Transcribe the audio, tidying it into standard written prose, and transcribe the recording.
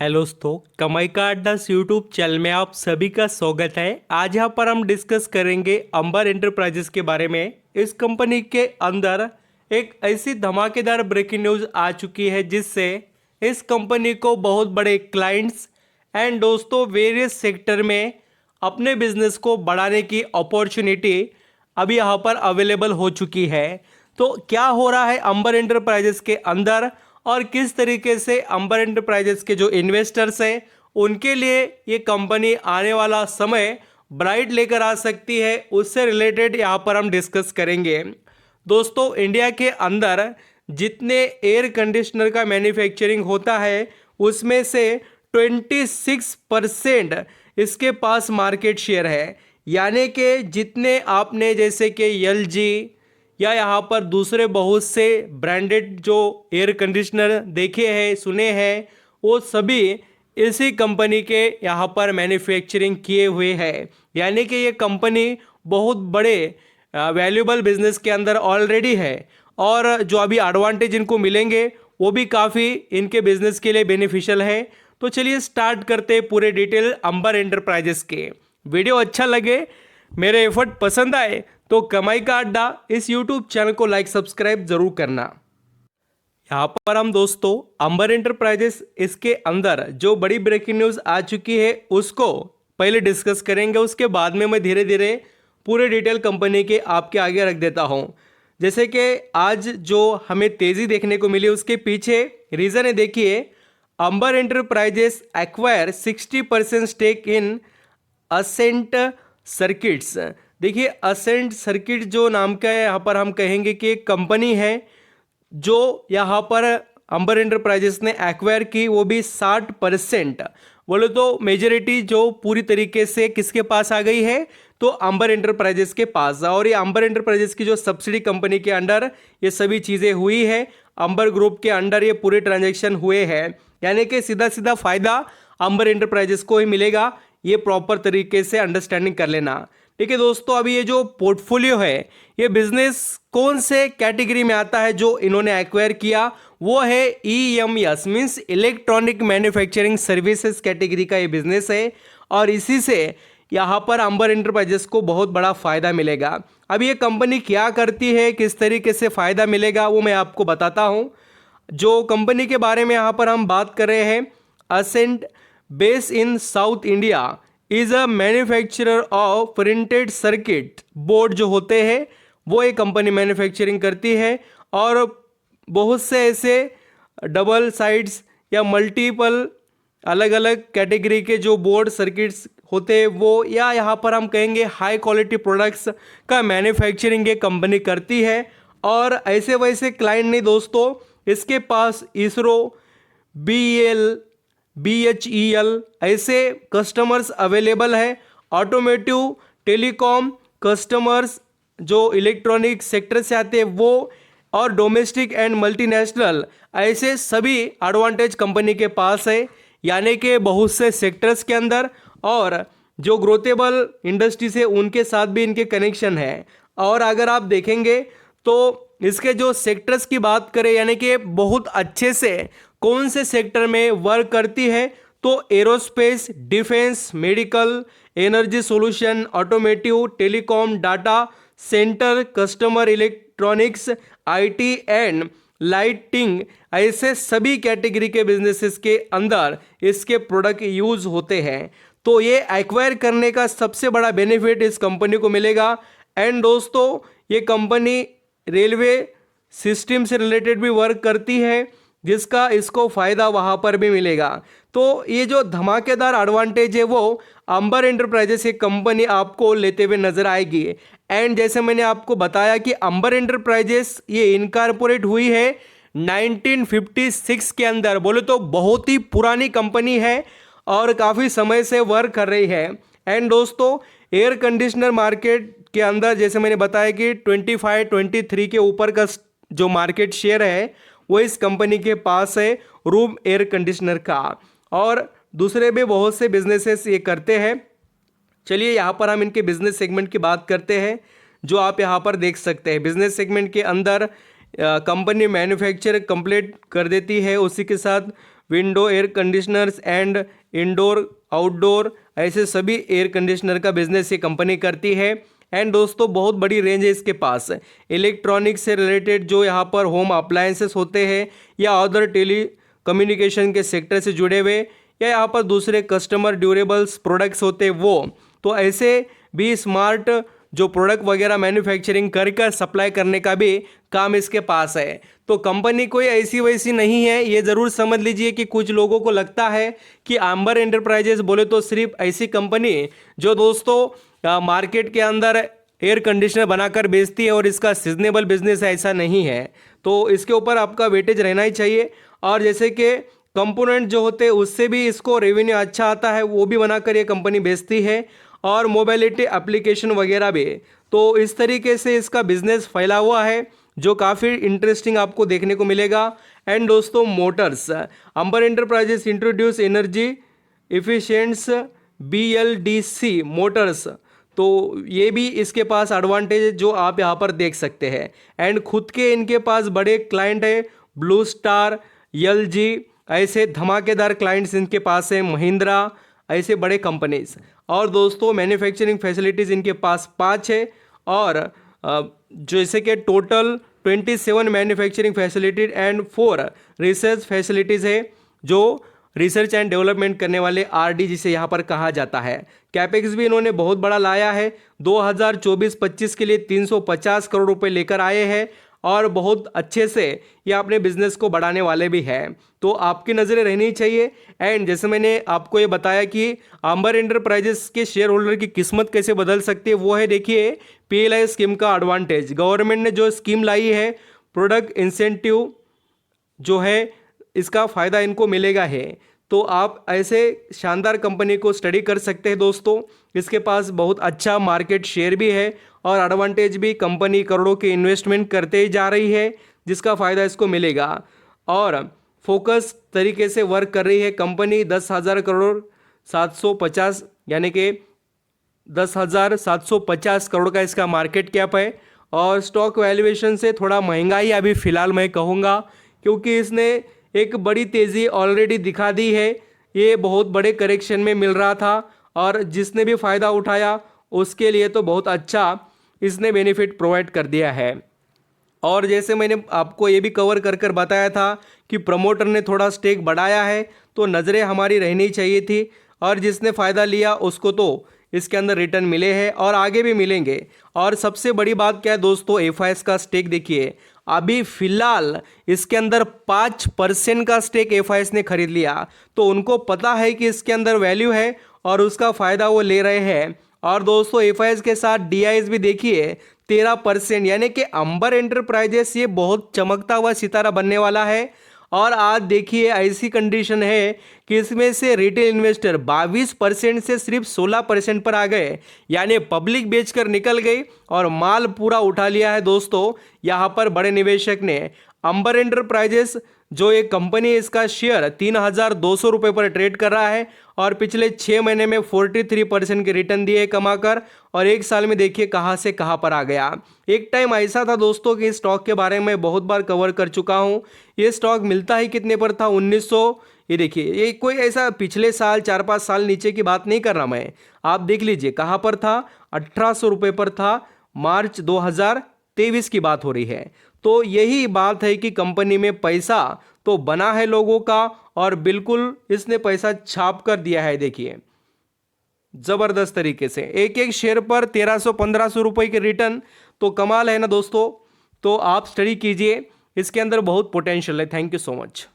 Hello दोस्तों, कमाई का अड्डा यूट्यूब चैनल में आप सभी का स्वागत है। आज यहाँ पर हम डिस्कस करेंगे अंबर एंटरप्राइजेस के बारे में। इस कंपनी के अंदर एक ऐसी धमाकेदार ब्रेकिंग न्यूज़ आ चुकी है जिससे इस कंपनी को बहुत बड़े क्लाइंट्स एंड दोस्तों वेरियस सेक्टर में अपने बिजनेस को बढ़ाने की अपॉर्चुनिटी अभी यहाँ पर अवेलेबल हो चुकी है। तो क्या हो रहा है अंबर एंटरप्राइजेस के अंदर और किस तरीके से अंबर एंटरप्राइजेस के जो इन्वेस्टर्स हैं उनके लिए ये कंपनी आने वाला समय ब्राइट लेकर आ सकती है, उससे रिलेटेड यहाँ पर हम डिस्कस करेंगे। दोस्तों, इंडिया के अंदर जितने एयर कंडीशनर का मैन्युफैक्चरिंग होता है उसमें से 26% इसके पास मार्केट शेयर है। यानी कि जितने आपने जैसे कि एलजी या यहाँ पर दूसरे बहुत से ब्रांडेड जो एयर कंडीशनर देखे हैं सुने हैं वो सभी इसी कंपनी के यहाँ पर मैन्युफैक्चरिंग किए हुए हैं। यानी कि ये कंपनी बहुत बड़े वैल्यूबल बिजनेस के अंदर ऑलरेडी है और जो अभी एडवांटेज इनको मिलेंगे वो भी काफ़ी इनके बिजनेस के लिए बेनिफिशियल है। तो चलिए स्टार्ट करते हैं पूरे डिटेल अंबर एंटरप्राइजेस के। वीडियो अच्छा लगे, मेरे एफर्ट पसंद आए तो कमाई का अड्डा इस यूट्यूब चैनल को लाइक सब्सक्राइब जरूर करना। यहाँ पर हम दोस्तों अंबर एंटरप्राइजेस इसके अंदर जो बड़ी ब्रेकिंग न्यूज़ आ चुकी है उसको पहले डिस्कस करेंगे, उसके बाद में मैं धीरे धीरे पूरे डिटेल कंपनी के आपके आगे रख देता हूँ। जैसे कि आज जो हमें तेज़ी देखने को मिली उसके पीछे रीज़न है, देखिए Amber Enterprises acquire 60% stake in Ascent Circuits. देखिए असेंट सर्किट जो नाम का है यहाँ पर हम कहेंगे कि एक कंपनी है जो यहाँ पर अंबर एंटरप्राइजेस ने एक्वायर की, वो भी 60%। बोले तो मेजॉरिटी जो पूरी तरीके से किसके पास आ गई है तो अंबर एंटरप्राइजेस के पास। और ये अंबर एंटरप्राइजेस की जो सब्सिडी कंपनी के अंडर ये सभी चीज़ें हुई है, अंबर ग्रुप के अंडर ये पूरे ट्रांजैक्शन हुए हैं। यानी कि सीधा सीधा फायदा अंबर एंटरप्राइजेस को ही मिलेगा, ये प्रॉपर तरीके से अंडरस्टैंडिंग कर लेना। ठीक है दोस्तों, अभी ये जो पोर्टफोलियो है ये बिजनेस कौन से कैटेगरी में आता है जो इन्होंने एक्वायर किया, वो है EMS means electronic manufacturing services category का ये बिजनेस है। और इसी से यहाँ पर अंबर एंटरप्राइजेस को बहुत बड़ा फायदा मिलेगा। अब ये कंपनी क्या करती है, किस तरीके से फायदा मिलेगा वो मैं आपको बताता हूँ। जो कंपनी के बारे में यहाँ पर हम बात कर रहे हैं, Ascent base in south India is a manufacturer of printed circuit board जो होते हैं वो एक कंपनी मैन्युफैक्चरिंग करती है। और बहुत से ऐसे डबल साइड्स या मल्टीपल अलग अलग कैटेगरी के जो बोर्ड सर्किट्स होते हैं वो, या यहाँ पर हम कहेंगे हाई क्वालिटी प्रोडक्ट्स का मैन्युफैक्चरिंग ये कंपनी करती है। और ऐसे वैसे क्लाइंट नहीं दोस्तों, इसके पास इसरो, BHEL ऐसे कस्टमर्स अवेलेबल है। ऑटोमेटिव, टेलीकॉम कस्टमर्स जो इलेक्ट्रॉनिक सेक्टर से आते हैं वो, और डोमेस्टिक एंड मल्टीनेशनल ऐसे सभी एडवांटेज कंपनी के पास है। यानी कि बहुत से सेक्टर्स के अंदर और जो ग्रोथेबल इंडस्ट्रीज है उनके साथ भी इनके कनेक्शन है। और अगर आप देखेंगे तो इसके जो सेक्टर्स की बात करें, यानी कि बहुत अच्छे से कौन से सेक्टर में वर्क करती है तो aerospace, defence, medical, energy solution, automotive, telecom, data centre, customer electronics, IT and lighting ऐसे सभी कैटेगरी के बिजनेसेस के अंदर इसके प्रोडक्ट यूज होते हैं। तो ये एक्वायर करने का सबसे बड़ा बेनिफिट इस कंपनी को मिलेगा। एंड दोस्तों ये कंपनी रेलवे सिस्टम से रिलेटेड भी वर्क करती है जिसका इसको फ़ायदा वहाँ पर भी मिलेगा। तो ये जो धमाकेदार एडवांटेज है वो अंबर एंटरप्राइजेस ये कंपनी आपको लेते हुए नजर आएगी। एंड जैसे मैंने आपको बताया कि अंबर एंटरप्राइजेस ये इनकॉर्पोरेट हुई है 1956 के अंदर। बोले तो बहुत ही पुरानी कंपनी है और काफ़ी समय से वर्क कर रही है। एंड दोस्तों एयर कंडीशनर मार्केट के अंदर जैसे मैंने बताया कि 25-23 के ऊपर का जो मार्केट शेयर है वो इस कंपनी के पास है रूम एयर कंडीशनर का। और दूसरे भी बहुत से बिजनेसेस ये करते हैं। चलिए यहाँ पर हम इनके बिजनेस सेगमेंट की बात करते हैं जो आप यहाँ पर देख सकते हैं। बिजनेस सेगमेंट के अंदर कंपनी मैन्युफैक्चर कंप्लीट कर देती है, उसी के साथ window air conditioners and indoor outdoor, ऐसे सभी एयर कंडीशनर का बिजनेस ये कंपनी करती है। एंड दोस्तों बहुत बड़ी रेंज है इसके पास। इलेक्ट्रॉनिक्स से रिलेटेड जो यहाँ पर होम अप्लायंसेस होते हैं या अदर टेली कम्युनिकेशन के सेक्टर से जुड़े हुए या यहाँ पर दूसरे कस्टमर ड्यूरेबल्स प्रोडक्ट्स होते हैं वो, तो ऐसे भी स्मार्ट जो प्रोडक्ट वगैरह मैन्युफैक्चरिंग कर सप्लाई करने का भी काम इसके पास है। तो कंपनी कोई ऐसी वैसी नहीं है, ये ज़रूर समझ लीजिए कि कुछ लोगों को लगता है कि अंबर एंटरप्राइजेस बोले तो सिर्फ ऐसी कंपनी जो दोस्तों मार्केट के अंदर एयर कंडीशनर बनाकर बेचती है और इसका सीजनेबल बिजनेस है, ऐसा नहीं है। तो इसके ऊपर आपका वेटेज रहना ही चाहिए। और जैसे कि कंपोनेंट जो होते हैं उससे भी इसको रेवेन्यू अच्छा आता है, वो भी बनाकर ये कंपनी बेचती है, और मोबाइलिटी एप्लीकेशन वगैरह भी। तो इस तरीके से इसका बिजनेस फैला हुआ है जो काफ़ी इंटरेस्टिंग आपको देखने को मिलेगा। एंड दोस्तों motors, Amber Enterprises introduce energy efficients BLDC motors, तो ये भी इसके पास एडवांटेज है जो आप यहाँ पर देख सकते हैं। एंड खुद के इनके पास बड़े क्लाइंट है, ब्लू स्टार, LG, ऐसे धमाकेदार क्लाइंट्स इनके पास है, महिंद्रा, ऐसे बड़े कंपनीज। और दोस्तों मैन्युफैक्चरिंग फैसिलिटीज़ इनके पास 5 है, और जैसे कि total 27 manufacturing facility and 4 research facilities है, जो रिसर्च एंड डेवलपमेंट करने वाले RD जिसे यहाँ पर कहा जाता है। कैपेक्स भी इन्होंने बहुत बड़ा लाया है, 2024-25 के लिए 350 करोड़ रुपए लेकर आए हैं, और बहुत अच्छे से ये अपने बिजनेस को बढ़ाने वाले भी हैं। तो आपकी नज़रें रहनी चाहिए। एंड जैसे मैंने आपको ये बताया कि अंबर एंटरप्राइजेस के शेयर होल्डर की किस्मत कैसे बदल सकती है, वो है देखिए PLI स्कीम का एडवांटेज। गवर्नमेंट ने जो स्कीम लाई है, प्रोडक्ट इंसेंटिव जो है, इसका फ़ायदा इनको मिलेगा है। तो आप ऐसे शानदार कंपनी को स्टडी कर सकते हैं दोस्तों। इसके पास बहुत अच्छा मार्केट शेयर भी है और एडवांटेज भी, कंपनी करोड़ों की इन्वेस्टमेंट करते ही जा रही है जिसका फ़ायदा इसको मिलेगा, और फोकस तरीके से वर्क कर रही है कंपनी। 10,000 करोड़ 750 यानी कि 10,750 करोड़ का इसका मार्केट कैप है, और स्टॉक वैल्यूएशन से थोड़ा महंगा ही अभी फ़िलहाल मैं कहूँगा, क्योंकि इसने एक बड़ी तेज़ी ऑलरेडी दिखा दी है। ये बहुत बड़े करेक्शन में मिल रहा था, और जिसने भी फ़ायदा उठाया उसके लिए तो बहुत अच्छा इसने बेनिफिट प्रोवाइड कर दिया है। और जैसे मैंने आपको ये भी कवर कर कर बताया था कि प्रमोटर ने थोड़ा स्टेक बढ़ाया है, तो नज़रें हमारी रहनी चाहिए थी, और जिसने फ़ायदा लिया उसको तो इसके अंदर रिटर्न मिले हैं और आगे भी मिलेंगे। और सबसे बड़ी बात क्या है दोस्तों, FIS का स्टेक देखिए, अभी फिलहाल इसके अंदर 5% का स्टेक FIS ने खरीद लिया, तो उनको पता है कि इसके अंदर वैल्यू है और उसका फ़ायदा वो ले रहे हैं। और दोस्तों FIS के साथ DIS भी देखिए 13%, यानी कि अंबर एंटरप्राइजेस ये बहुत चमकता हुआ सितारा बनने वाला है। और आज देखिए ऐसी कंडीशन है कि इसमें से रिटेल इन्वेस्टर 22% से सिर्फ 16% पर आ गए, यानी पब्लिक बेचकर निकल गई और माल पूरा उठा लिया है दोस्तों यहाँ पर बड़े निवेशक ने। अंबर एंटरप्राइजेस जो एक कंपनी है, इसका शेयर 3,200 रुपये पर ट्रेड कर रहा है, और पिछले 6 महीने में 43% के रिटर्न दिए कमाकर, और एक साल में देखिए कहाँ से कहाँ पर आ गया। एक टाइम ऐसा था दोस्तों कि इस स्टॉक के बारे में बहुत बार कवर कर चुका हूँ। ये स्टॉक मिलता ही कितने पर था, 1900। ये देखिए, ये कोई ऐसा पिछले साल 4-5 साल नीचे की बात नहीं कर रहा मैं, आप देख लीजिए कहाँ पर था, 1,800 रुपये पर था। मार्च 2023 की बात हो रही है। तो यही बात है कि कंपनी में पैसा तो बना है लोगों का, और बिल्कुल इसने पैसा छाप कर दिया है। देखिए जबरदस्त तरीके से एक एक शेयर पर 1,300-1,500 रुपए के रिटर्न, तो कमाल है ना दोस्तों। तो आप स्टडी कीजिए, इसके अंदर बहुत पोटेंशियल है। Thank you so much.